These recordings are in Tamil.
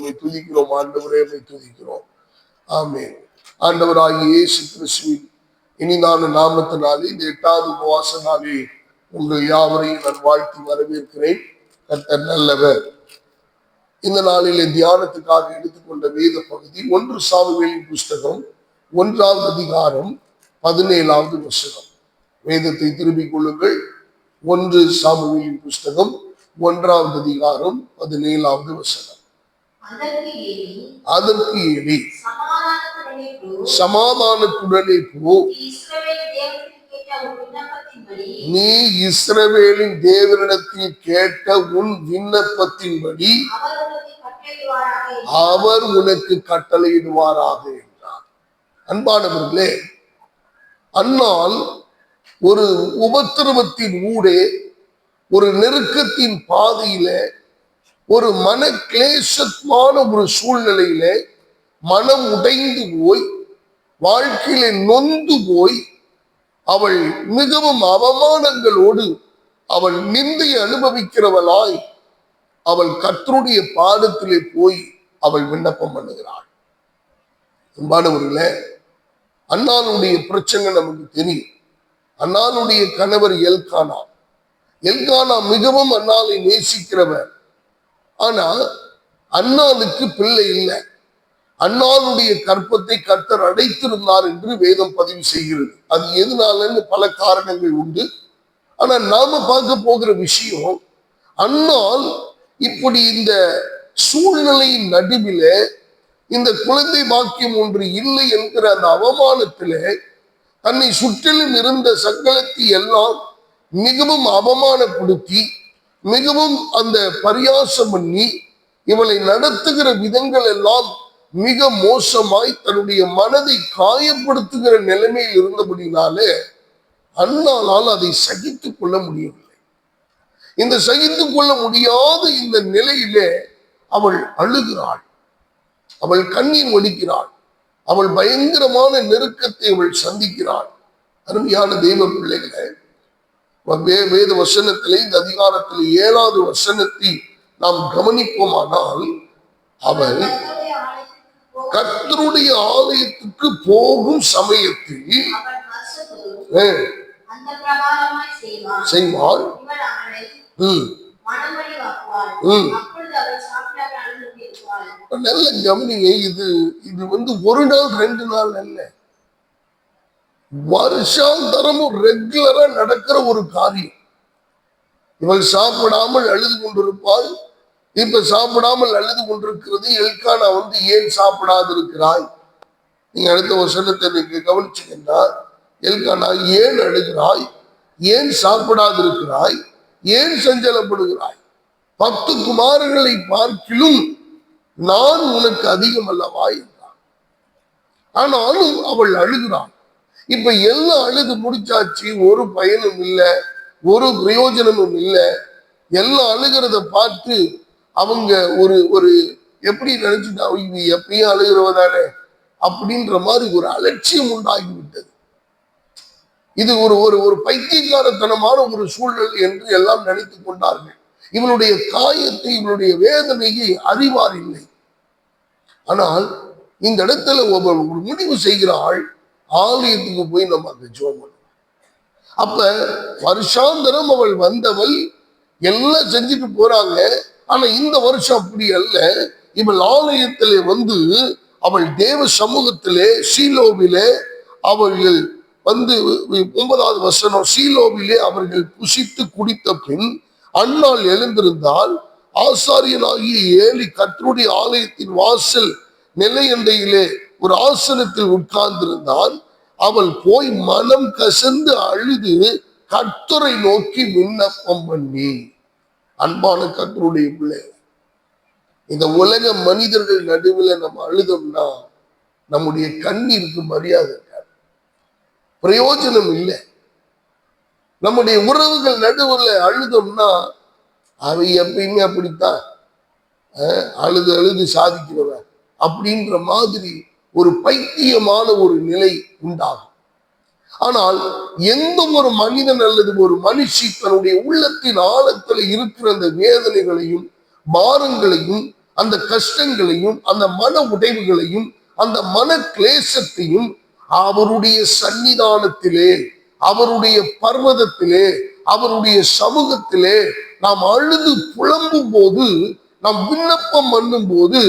உம்மை துதிக்கிறோம் ஆண்டவரே, உம்மை துதிக்கிறோம். ஆமென். ஆண்டவராகிய இயேசு கிறிஸ்துவின் இனிதான நாமத்தினாலே இந்த 8வது உபவாச நாளில் உங்கள் யாவரையும் நான் வாழ்த்தி வரவேற்கிறேன். கர்த்தர் நல்லவர். இந்த நாளிலே தியானத்துக்காக எடுத்துக்கொண்ட வேத பகுதி 1 சாமுவேலின் புஸ்தகம் 1வது அதிகாரம் 17வது வசனம். வேதத்தை திரும்பிக் கொள்ளுங்கள். 1 சாமுவேலின் புஸ்தகம் 1வது அதிகாரம் 17வது வசனம். அதற்கு ஏலி சமாதானத்துடனே போ, நீ இஸ்ரவேலின் தேவனிடத்தில் கேட்ட உன் விண்ணப்பத்தின்படி அவர் உனக்கு கட்டளையிடுவாராக என்றார். அன்பானவர்களே, அன்னால் ஒரு உபத்திரவத்தின் ஊடே, ஒரு நெருக்கத்தின் பாதையில, ஒரு மன கிளேசமான ஒரு சூழ்நிலையில மனம் உடைந்து போய், வாழ்க்கையில நொந்து போய், அவள் மிகவும் அவமானங்களோடு அவள் நிந்தை அனுபவிக்கிறவளாய் அவள் கர்த்தருடைய பாதத்திலே போய் அவள் விண்ணப்பம் பண்ணுகிறாள். அன்பானவர்களே, அன்னாளுடைய பிரச்சனை நமக்கு தெரியும். அன்னாளுடைய கணவர் எல்கானா மிகவும் அன்னாளை நேசிக்கிறவர். ஆனா அன்னாளுக்கு பிள்ளை இல்லை. அன்னாளுடைய கற்பத்தை கர்த்தர் அடைத்திருந்தார் என்று வேதம் பதிவு செய்கிறது. அது எதனாலன்னு பல காரணங்கள் உண்டு. ஆனா நாம பார்க்க போகிற விஷயம், அன்னாள் இப்படி இந்த சூழ்நிலையின் நடுவில இந்த குழந்தை பாக்கியம் ஒன்று இல்லை என்கிற அந்த அவமானத்தில தன்னை சுற்றிலும் இருந்த சகலத்தை எல்லாம் மிகவும் அவமானப்படுத்தி, மிகவும் அந்த பரியாசம் பண்ணி, இவளை நடத்துகிற விதங்கள் எல்லாம் மிக மோசமாய் தன்னுடைய மனதை காயப்படுத்துகிற நிலைமையில் இருந்தபடினாலே அன்னாளால் அதை சகித்துக் கொள்ள முடியவில்லை. இந்த சகித்துக் கொள்ள முடியாத இந்த நிலையிலே அவள் அழுகிறாள், அவள் கண்ணீர் வடிக்கிறாள், அவள் பயங்கரமான நெருக்கத்தை அவள் சந்திக்கிறாள். அருமையான தெய்வ பிள்ளைகளை, வேத வசனத்திலே இந்த அதிகாரத்தில் 7வது வசனத்தை நாம் கவனிப்போமானால், அவள் கர்த்தருடைய ஆலயத்துக்கு போகும் சமயத்தில் செய்வாள். நல்ல கவனிங்க. இது ஒரு நாள் 2 நாள் அல்ல, வருஷாந்தரமும் ரெகுலரா நடக்கிற ஒரு காரியம். இவள் சாப்பிடாமல் அழுது கொண்டிருப்பாள். இப்ப சாப்பிடாமல் அழுது கொண்டிருக்கிறது எல்கானா ஏன் சாப்பிடாது இருக்கிறாய்? நீங்க அடுத்த வசனத்தை நீங்க கவனிச்சீங்கன்னா, எல்கானா ஏன் அழுகிறாய், ஏன் சாப்பிடாது இருக்கிறாய், ஏன் சஞ்சலப்படுகிறாய்? 10 குமாரர்களை பார்க்கிலும் நான் உனக்கு அதிகம் அல்லவா என்றான். ஆனாலும் அவள் அழுகிறாள். இப்ப எல்லாம் அழுது முடிச்சாச்சு, ஒரு பயனும் இல்லை, ஒரு பிரயோஜனமும் இல்லை. எல்லாம் அழுகிறத பார்த்து அவங்க ஒரு எப்படி நினைச்சுட்டாங்க, இது எப்பயும் அழுகிறவதானே அப்படின்ற மாதிரி ஒரு அலட்சியம் உண்டாகிவிட்டது. இது ஒரு பைத்தியக்காரத்தனமான ஒரு சூழல் என்று எல்லாம் நினைத்து கொண்டார்கள். இவனுடைய காயத்தை, இவனுடைய வேதனையை அறிவார் இல்லை. ஆனால் இந்த இடத்துல ஒரு முடிவு செய்கிறாள், ஆலயத்துக்கு போய் நம்ம அங்க ஜெபம் பண்ணுவோம். அப்ப வருஷாந்தரம் அவள் வந்தவள் எல்லாம் செஞ்சுட்டு போறாங்க. ஆனா இந்த வருஷம் அப்படி அல்ல. இவள் ஆலயத்திலே அவள் தேவ சமூகத்திலே சீலோவிலே அவர்கள் 9வது வசனம், சீலோவிலே அவர்கள் புசித்து குடித்த பின் அன்னாள் எழுந்திருந்தால், ஆசாரியனாகிய ஏலி கர்த்தருடைய ஆலயத்தின் வாசல் நிலையண்டையிலே ஒரு ஆசனத்தில் உட்கார்ந்திருந்தான். அவள் போய் மனம் கசந்து அழுது கர்த்தரை நோக்கி விண்ணப்பம் பண்ணி. அன்பான கர்த்தருடைய பிள்ளை, இந்த உலக மனிதர்கள் நடுவில் நம்ம அழுதோம்னா நம்முடைய கண்ணீருக்கு மரியாதை இருக்காது, பிரயோஜனம் இல்லை. நம்முடைய உறவுகள் நடுவில் அழுதோம்னா அவை எப்பயுமே அப்படித்தான், அழுது அழுது சாதிக்கிறவன் அப்படின்ற மாதிரி ஒரு பைத்தியமான ஒரு நிலை உண்டாகும். ஆனால் எந்த ஒரு மனிதன் அல்லது ஒரு மனுஷி தன்னுடைய உள்ளத்தின் ஆழத்தில் இருக்கிற அந்த வேதனைகளையும் பாரங்களையும் அந்த கஷ்டங்களையும் அந்த மன உடைவுகளையும் அந்த மன கிளேசத்தையும் அவருடைய சன்னிதானத்திலே, அவருடைய பர்வதத்திலே, அவருடைய சமூகத்திலே நாம் அழுது புலம்பும் போது, நாம் விண்ணப்பம் பண்ணும் போது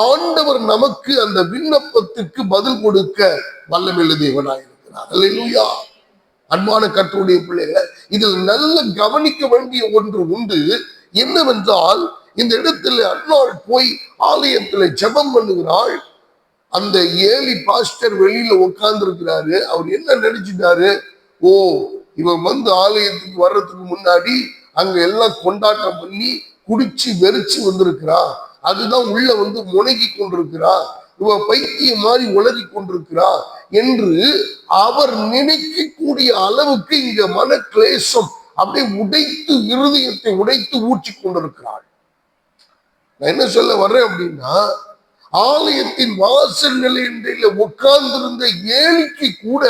ஆண்டவர் நமக்கு அந்த விண்ணப்பத்திற்கு பதில் கொடுக்க வல்லமையுள்ள தேவனாயிருக்கிறார். அல்லேலூயா. அன்பான கர்த்தருடைய பிள்ளைகளை, இதில் நல்ல கவனிக்க வேண்டிய ஒன்று உண்டு. என்னவென்றால், இந்த இடத்துல அன்னாள் போய் ஆலயத்துல ஜெபம் பண்ணுகிறாள். அந்த ஏலி பாஸ்டர் வெளியில உட்கார்ந்து இருக்கிறாரு. அவர் என்ன நினைச்சிட்டாரு, ஓ இவன் வந்து ஆலயத்துக்கு வர்றதுக்கு முன்னாடி அங்க எல்லாம் கொண்டாட்டம் பண்ணி குடிச்சு வெறிச்சு வந்திருக்கிறா, அதுதான் உள்ள வந்து முனகி கொண்டிருக்கிறா, இவ பைத்தியம் மாதிரி உளறி கொண்டிருக்கிறா என்று அவர் நினைக்கக்கூடிய அளவுக்கு இங்க மன கிளேசம் அப்படியே உடைத்து, இருதயத்தை உடைத்து ஊற்றி கொண்டிருக்கிறாள். நான் என்ன சொல்ல வர்றேன் அப்படின்னா, ஆலயத்தின் வாசல் நிலையில உட்கார்ந்திருந்த ஏலிக்கு கூட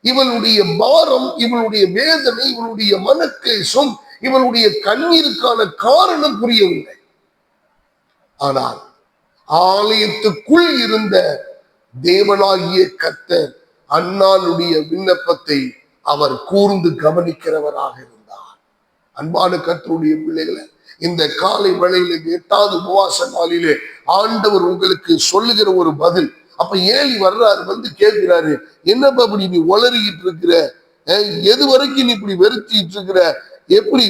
இவளுடைய பாரம், இவளுடைய வேதனை, இவளுடைய மனக்லேசம், இவளுடைய கண்ணீருக்கான காரணம் புரியவில்லை. ஆனால் ஆலயத்துக்குள் இருந்த தேவனாகிய கர்த்தர் அன்னாளுடைய விண்ணப்பத்தை அவர் கூர்ந்து கவனிக்கிறவராக இருந்தார். அன்பான கர்த்தருடைய பிள்ளைகளை, இந்த காலை வேளையில 8வது உபவாச நாளிலே ஆண்டவர் உங்களுக்கு சொல்லுகிற ஒரு பதில். அப்ப ஏலி வர்றாரு, வந்து கேட்கிறாரு, என்னப்பா இப்படி நீ உளறிக்கிட்டு இருக்கிற, எது வரைக்கும் நீ இப்படி வெறுத்திட்டு இருக்கிற, எப்படி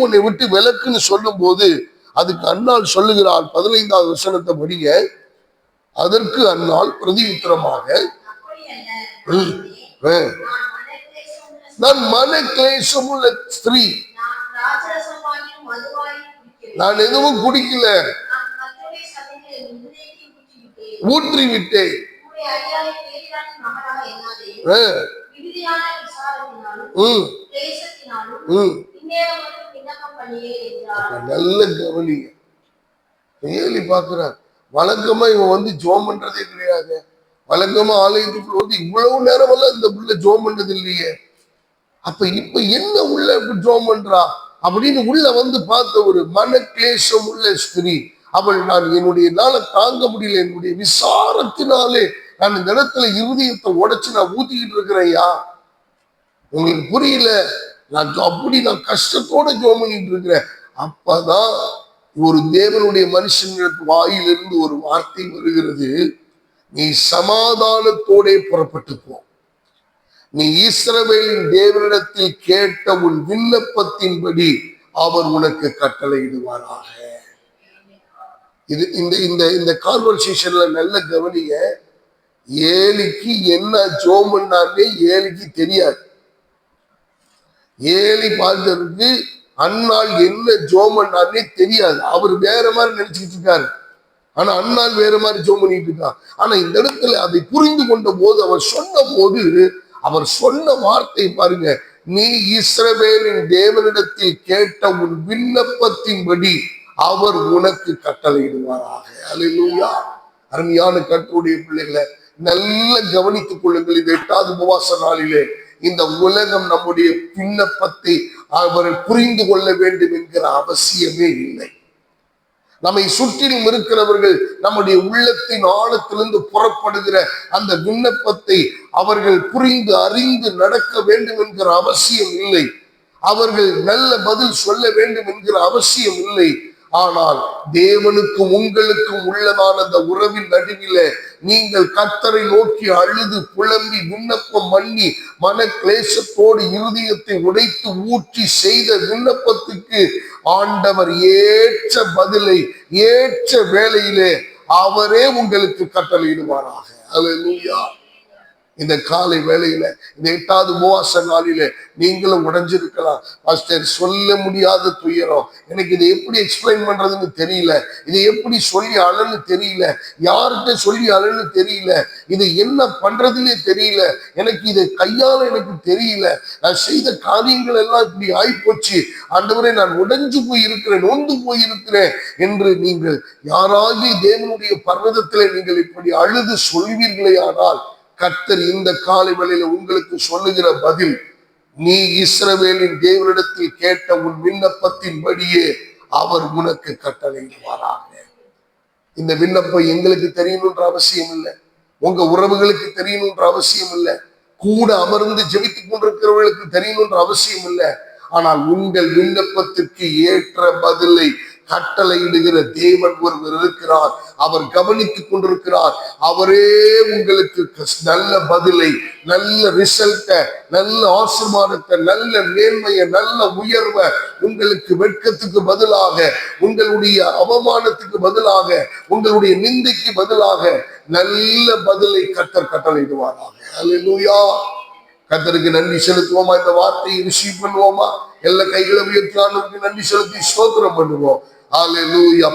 உன்னை விட்டு விலக்குன்னு சொல்லும் போது அதுக்கு அன்னாள் சொல்லுகிறாள். 15வது வசனத்தை படிங்க. அதற்கு அன்னாள் பிரதி உத்தரமாக, நான் மன கிளேசமுள்ள ஸ்திரீ, நான் எதுவும் குடிக்கல, ஊற்றி விட்டேன். நல்ல கவனிங்க. ஏலி பாக்குறார், வழக்கமா இவன் வந்து ஜோம் பண்றதே கிடையாது, வழக்கமா ஆலயத்துக்குள்ள வந்து இவ்வளவு நேரம் எல்லாம் இந்த புள்ள ஜோம் பண்றது இல்லையே, அப்ப இப்ப என்ன உள்ள ஜோம் பண்றா அப்படின்னு உள்ள வந்து பார்த்த ஒரு மன கிளேசம் உள்ள ஸ்திரீ அவள், நான் என்னுடைய நாள தாங்க முடியல, என்னுடைய விசாரத்தினாலே நான் இந்த இடத்துல இருதயத்தை உடைச்சு நான் ஊத்திக்கிட்டு இருக்கிறேன்யா, உங்களுக்கு புரியல, நான் கஷ்டத்தோட ஜோம் பண்ணிட்டு இருக்கிறேன். அப்பதான் ஒரு தேவனுடைய மனுஷனுக்கு வாயிலிருந்து ஒரு வார்த்தை வருகிறது, நீ சமாதானத்தோட புறப்பட்டு போ, நீ இஸ்ரவேலின் தேவனிடத்தில் கேட்ட உன் விண்ணப்பத்தின்படி அவர் உனக்கு கட்டளையிடுவாராக. இது இந்த கான்வர்சேஷன்ல நல்ல கவனிய. ஏலிக்கு என்ன ஜோம் பண்ணாலே ஏலிக்கு தெரியாது. ஏலி பார்த்ததுக்கு அன்னாள் என்ன ஜோம் பண்ணாலே தெரியாது. அவர் வேற மாதிரி நினைச்சுக்கிட்டு இருக்காரு, ஆனா அன்னாள் வேற மாதிரி ஜோம் பண்ணிட்டு இருக்கா. ஆனா இந்த இடத்துல அதை புரிந்து கொண்ட போது, அவர் சொன்ன போது, அவர் சொன்ன வார்த்தை பாருங்க, நீ இஸ்ரவேலின் தேவனிடத்தில் கேட்ட உன் விண்ணப்பத்தின்படி அவர் உனக்கு கட்டளையிடுவாராக. அல்லேலூயா. அருமையான கர்த்தருடைய பிள்ளைகளை, நல்ல கவனித்துக் கொள்ளுங்கள். இந்த 8வது உபவாச நாளிலே இந்த உலகம் நம்முடைய விண்ணப்பத்தை அவர் புரிந்து கொள்ள வேண்டும் என்கிற அவசியமே இல்லை. நம்மை சுற்றிலும் இருக்கிறவர்கள் நம்முடைய உள்ளத்தின் ஆழத்திலிருந்து புறப்படுகிற அந்த விண்ணப்பத்தை அவர்கள் புரிந்து அறிந்து நடக்க வேண்டும் என்கிற அவசியம் இல்லை. அவர்கள் நல்ல பதில் சொல்ல வேண்டும் என்கிற அவசியம் இல்லை. ஆனால் தேவனுக்கும் உங்களுக்கும் உள்ளதான அந்த உறவின் நடுவில நீங்கள் கர்த்தரை நோக்கி அழுது புலம்பி விண்ணப்பம் பண்ணி மன கிளேசத்தோடு இருதயத்தை உடைத்து ஊற்றி செய்த விண்ணப்பத்துக்கு ஆண்டவர் ஏற்ற பதிலை ஏற்ற வேளையிலே அவரே உங்களுக்கு கட்டளையிடுவாராக. அல்லேலூயா. இந்த காலை வேளையில இந்த 8வது உபவாச நாளில நீங்களும் உடைஞ்சிருக்கலாம். பாஸ்டர், சொல்ல முடியாத துயரம், எனக்கு இதை எப்படி எக்ஸ்பிளைன் பண்றதுன்னு தெரியல, இதை எப்படி சொல்லி அழன்னு தெரியல, யார்கிட்ட சொல்லி அழன்னு தெரியல, இது என்ன பண்றதுன்னே தெரியல, எனக்கு இதை கையால எனக்கு தெரியல, நான் செய்த காரியங்கள் எல்லாம் இப்படி ஆயிப்போச்சு, ஆண்டவரே நான் உடைஞ்சு போயிருக்கிறேன், நொந்து போயிருக்கிறேன் என்று நீங்கள் யாராவது தேவனுடைய பர்வதத்திலே நீங்கள் இப்படி அழுது சொல்வீர்களே ஆனால், கர்த்தர் இந்த காலை வேளையில உங்களுக்கு சொல்லுகிற பதில், நீ இஸ்ரவேலின் தேவனிடத்தில் கேட்ட உன் விண்ணப்பத்தின்படியே அவர் உனக்கு கட்டளையிடுவாராக. இந்த விண்ணப்பம் எங்களுக்கு தெரியணுன்ற அவசியம் இல்லை, உங்க உறவுகளுக்கு தெரியணுன்ற அவசியம் இல்லை, கூட அமர்ந்து ஜெபித்துக் கொண்டிருக்கிறவர்களுக்கு தெரியணுன்ற அவசியம் இல்லை. ஆனால் உங்கள் விண்ணப்பத்திற்கு ஏற்ற பதிலை கட்டளையிடுகிற தேவன் ஒருவர் இருக்கிறார். அவர் கவனித்துக் கொண்டிருக்கிறார். அவரே உங்களுக்கு நல்ல பதிலை, நல்ல ரிசல்ட்ட, நல்ல ஆசீர்வாதத்தை, நல்ல மேன்மையை, நல்ல உயர்வை, உங்களுக்கு வெட்கத்துக்கு பதிலாக, உங்களுடைய அவமானத்துக்கு பதிலாக, உங்களுடைய நிந்தைக்கு பதிலாக நல்ல பதிலை கர்த்தர் கட்டளையிடுவாராக. அல்லேலூயா. கர்த்தருக்கு நன்றி செலுத்துவோமா? இந்த வார்த்தையை ரிசீவ் பண்ணுவோமா? எல்லா கைகளை உயர்த்தி நன்றி செலுத்தி ஸ்தோத்திரம் பண்ணுவோம். அல்லேலூயா.